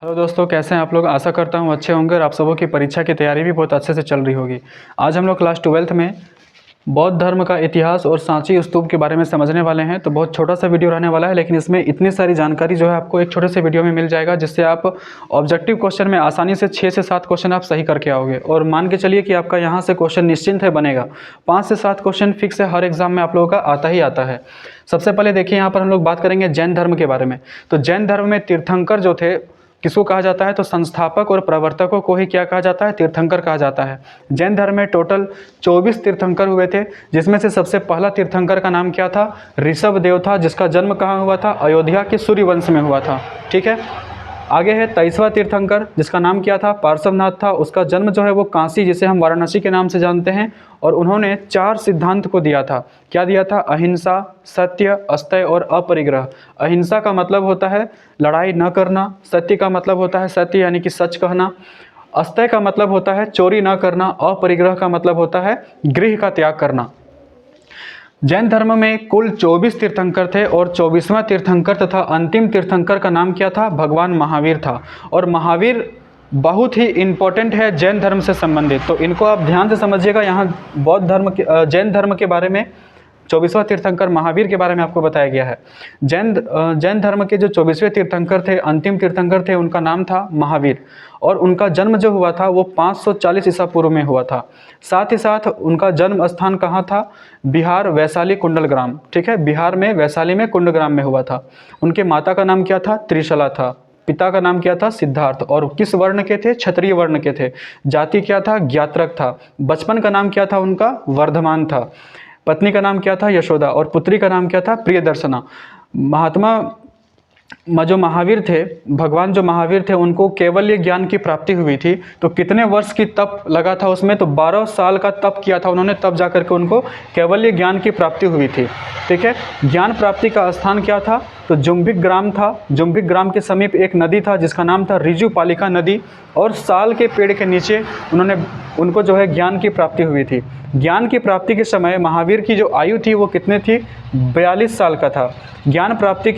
Hello दोस्तों, कैसे हैं आप लोग। आशा करता हूँ अच्छे होंगे और आप सबों की परीक्षा की तैयारी भी बहुत अच्छे से चल रही होगी। आज हम लोग क्लास 12th में बौद्ध धर्म का इतिहास और सांची स्तूप के बारे में समझने वाले हैं। तो बहुत छोटा सा वीडियो रहने वाला है, लेकिन इसमें इतनी सारी जानकारी जो है आपको एक छोटे से वीडियो में मिल जाएगा, जिससे आप ऑब्जेक्टिव क्वेश्चन में आसानी से 6 से 7 क्वेश्चन आप सही करके आओगे। और मान के चलिए कि आपका यहाँ से क्वेश्चन निश्चिंत है बनेगा। 5 से 7 क्वेश्चन फिक्स है, हर एग्जाम में आप लोगों का आता ही आता है। सबसे पहले देखिए, यहाँ पर हम लोग बात करेंगे जैन धर्म के बारे में। तो जैन धर्म में तीर्थंकर जो थे, किसको कहा जाता है, तो संस्थापक और प्रवर्तकों को ही क्या कहा जाता है, तीर्थंकर कहा जाता है। जैन धर्म में टोटल 24 तीर्थंकर हुए थे, जिसमें से सबसे पहला तीर्थंकर का नाम क्या था, ऋषभ देव था, जिसका जन्म कहाँ हुआ था, अयोध्या के सूर्यवंश में हुआ था। ठीक है। आगे है 23वां तीर्थंकर, जिसका नाम क्या था, पार्श्वनाथ था। उसका जन्म जो है वो काशी, जिसे हम वाराणसी के नाम से जानते हैं, और उन्होंने 4 सिद्धांत को दिया था। क्या दिया था, अहिंसा, सत्य, अस्तेय और अपरिग्रह। अहिंसा का मतलब होता है लड़ाई न करना, सत्य का मतलब होता है सत्य यानी कि सच कहना, अस्तेय का मतलब होता है चोरी न करना, अपरिग्रह का मतलब होता है गृह का त्याग करना। जैन धर्म में कुल 24 तीर्थंकर थे और 24वां तीर्थंकर तथा अंतिम तीर्थंकर का नाम क्या था, भगवान महावीर था। और महावीर बहुत ही इम्पोर्टेंट है जैन धर्म से संबंधित, तो इनको आप ध्यान से समझिएगा। यहाँ बौद्ध धर्म के जैन धर्म के बारे में 24वां तीर्थंकर महावीर के बारे में आपको बताया गया है। जैन धर्म के जो 24वें तीर्थंकर थे, अंतिम तीर्थंकर थे, उनका नाम था महावीर। और उनका जन्म जो हुआ था वो 540 ईसा पूर्व में हुआ था। साथ ही साथ उनका जन्म स्थान कहाँ था, बिहार, वैशाली, कुंडलग्राम। ठीक है, बिहार में वैशाली में कुंडग्राम में हुआ था। उनके माता का नाम क्या था, त्रिशला था। पिता का नाम क्या था, सिद्धार्थ। और किस वर्ण के थे, क्षत्रिय वर्ण के थे। जाति क्या था, ज्ञात्रक था। बचपन का नाम क्या था उनका, वर्धमान था। पत्नी का नाम क्या था, यशोदा। और पुत्री का नाम क्या था, प्रियदर्शना। महात्मा जो महावीर थे, भगवान जो महावीर थे, उनको केवल्य ज्ञान की प्राप्ति हुई थी। तो कितने वर्ष की तप लगा था उसमें, तो 12 साल का तप किया था उन्होंने, तब जाकर के उनको केवल्य ज्ञान की प्राप्ति हुई थी। ठीक है। ज्ञान प्राप्ति का स्थान क्या था, तो जुम्बिक ग्राम था। जुम्बिक ग्राम के समीप एक नदी था जिसका नाम था ऋजुपालिका नदी। और साल के पेड़ के नीचे उनको जो है ज्ञान की प्राप्ति हुई थी। ज्ञान की प्राप्ति के समय महावीर की जो आयु थी वो कितने थी, 42 साल का था। ज्ञान प्राप्ति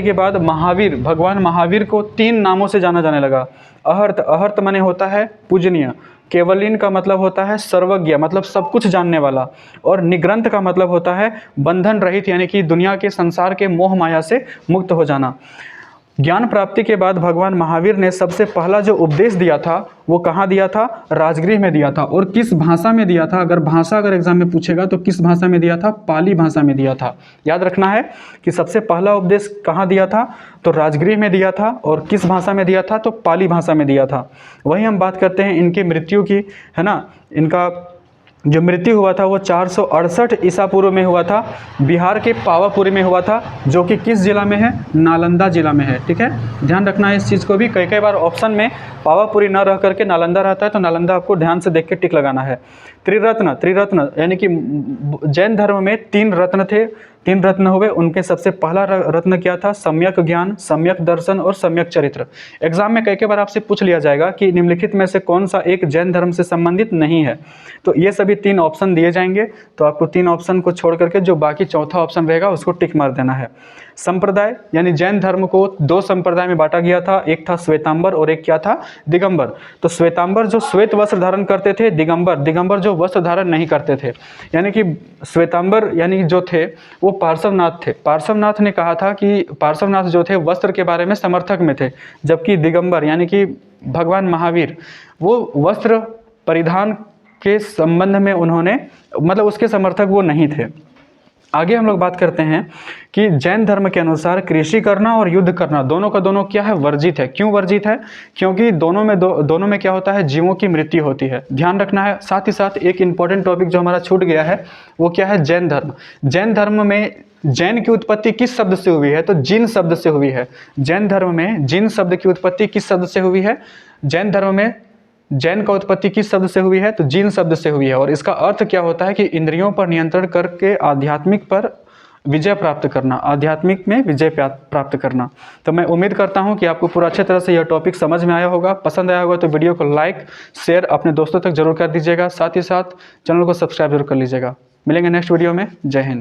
के बाद भगवान महावीर को 3 नामों से जाना जाने लगा। अहर्त माने होता है पूजनीय, केवलिन का मतलब होता है सर्वज्ञ, मतलब सब कुछ जानने वाला, और निग्रंथ का मतलब होता है बंधन रहित, यानी कि दुनिया के संसार के मोह माया से मुक्त हो जाना। ज्ञान प्राप्ति के बाद भगवान महावीर ने सबसे पहला जो उपदेश दिया था वो कहाँ दिया था, राजगृह में दिया था। और किस भाषा में दिया था, अगर एग्जाम में पूछेगा तो किस भाषा में दिया था, पाली भाषा में दिया था। याद रखना है कि सबसे पहला उपदेश कहाँ दिया था, तो राजगृह में दिया था। और किस भाषा में दिया था, तो पाली भाषा में दिया था। वही हम बात करते हैं इनकी मृत्यु की, है ना। इनका जो मृत्यु हुआ था वो 468 ईसा पूर्व में हुआ था, बिहार के पावापुरी में हुआ था, जो कि किस जिला में है, नालंदा जिला में है। ठीक है, ध्यान रखना है इस चीज़ को भी। कई बार ऑप्शन में पावापुरी न रह करके नालंदा रहता है, तो नालंदा आपको ध्यान से देख के टिक लगाना है। त्रिरत्न यानी कि जैन धर्म में 3 रत्न थे, 3 रत्न हुए। उनके सबसे पहला रत्न क्या था, सम्यक ज्ञान, सम्यक दर्शन और सम्यक चरित्र। एग्जाम में कई बार आपसे पूछ लिया जाएगा कि निम्नलिखित में से कौन सा एक जैन धर्म से संबंधित नहीं है, तो ये सभी 3 ऑप्शन दिए जाएंगे। तो आपको 3 ऑप्शन को छोड़ करके जो बाकी चौथा ऑप्शन रहेगा उसको टिक मार देना है। संप्रदाय यानी जैन धर्म को 2 संप्रदाय में बांटा गया था, एक था श्वेतांबर और एक क्या था, दिगंबर। तो श्वेतांबर जो श्वेत वस्त्र धारण करते थे, दिगंबर जो वस्त्र धारण नहीं करते थे। यानी कि श्वेतांबर यानी जो थे वो पार्श्वनाथ थे। पार्श्वनाथ ने कहा था कि पार्श्वनाथ जो थे वस्त्र के बारे में समर्थक में थे, जबकि दिगंबर यानी कि भगवान महावीर वो वस्त्र परिधान के संबंध में उन्होंने मतलब उसके समर्थक वो नहीं थे। आगे हम लोग बात करते हैं कि जैन धर्म के अनुसार कृषि करना और युद्ध करना दोनों का दोनों क्या है, वर्जित है। क्यों वर्जित है, क्योंकि दोनों में क्या होता है, जीवों की मृत्यु होती है। ध्यान रखना है। साथ ही साथ एक इंपॉर्टेंट टॉपिक जो हमारा छूट गया है वो क्या है, जैन धर्म। जैन धर्म में जैन की उत्पत्ति किस शब्द से हुई है, तो जिन शब्द से हुई है। जैन धर्म में जिन शब्द की उत्पत्ति किस शब्द से हुई है, जैन धर्म में जैन का उत्पत्ति किस शब्द से हुई है, तो जिन शब्द से हुई है। और इसका अर्थ क्या होता है कि इंद्रियों पर नियंत्रण करके आध्यात्मिक पर विजय प्राप्त करना, आध्यात्मिक में विजय प्राप्त करना। तो मैं उम्मीद करता हूं कि आपको पूरा अच्छे तरह से यह टॉपिक समझ में आया होगा। पसंद आया होगा तो वीडियो को लाइक शेयर अपने दोस्तों तक जरूर कर दीजिएगा। साथ ही साथ चैनल को सब्सक्राइब जरूर कर लीजिएगा। मिलेंगे नेक्स्ट वीडियो में। जय हिंद।